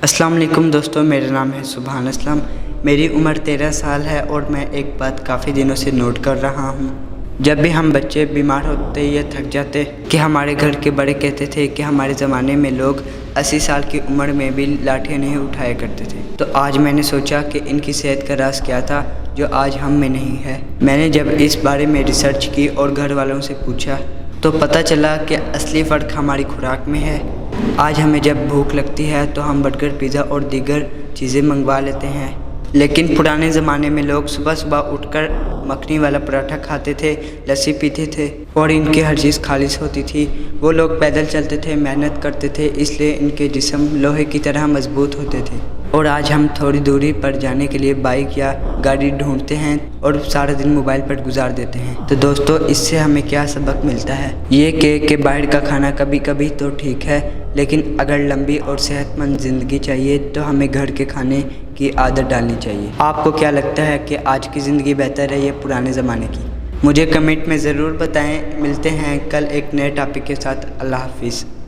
अस्सलाम वालेकुम दोस्तों, मेरा नाम है सुभान असलम। मेरी उम्र 13 साल है और मैं एक बात काफ़ी दिनों से नोट कर रहा हूँ। जब भी हम बच्चे बीमार होते या थक जाते कि हमारे घर के बड़े कहते थे कि हमारे ज़माने में लोग 80 साल की उम्र में भी लाठियाँ नहीं उठाया करते थे। तो आज मैंने सोचा कि इनकी सेहत का राज क्या था जो आज हम में नहीं है। मैंने जब इस बारे में रिसर्च की और घर वालों से पूछा तो पता चला कि असली फ़र्क हमारी खुराक में है। आज हमें जब भूख लगती है तो हम बर्गर, पिज़्ज़ा और दीगर चीज़ें मंगवा लेते हैं, लेकिन पुराने ज़माने में लोग सुबह सुबह उठकर मखनी वाला पराठा खाते थे, लस्सी पीते थे और इनकी हर चीज़ खालिश होती थी। वो लोग पैदल चलते थे, मेहनत करते थे, इसलिए इनके जिस्म लोहे की तरह मजबूत होते थे। और आज हम थोड़ी दूरी पर जाने के लिए बाइक या गाड़ी ढूंढते हैं और सारा दिन मोबाइल पर गुजार देते हैं। तो दोस्तों, इससे हमें क्या सबक मिलता है? ये कि बाहर का खाना कभी कभी तो ठीक है, लेकिन अगर लंबी और सेहतमंद ज़िंदगी चाहिए तो हमें घर के खाने की आदत डालनी चाहिए। आपको क्या लगता है कि आज की ज़िंदगी बेहतर है या पुराने ज़माने की? मुझे कमेंट में ज़रूर बताएं। मिलते हैं कल एक नए टॉपिक के साथ। अल्लाह हाफिज़।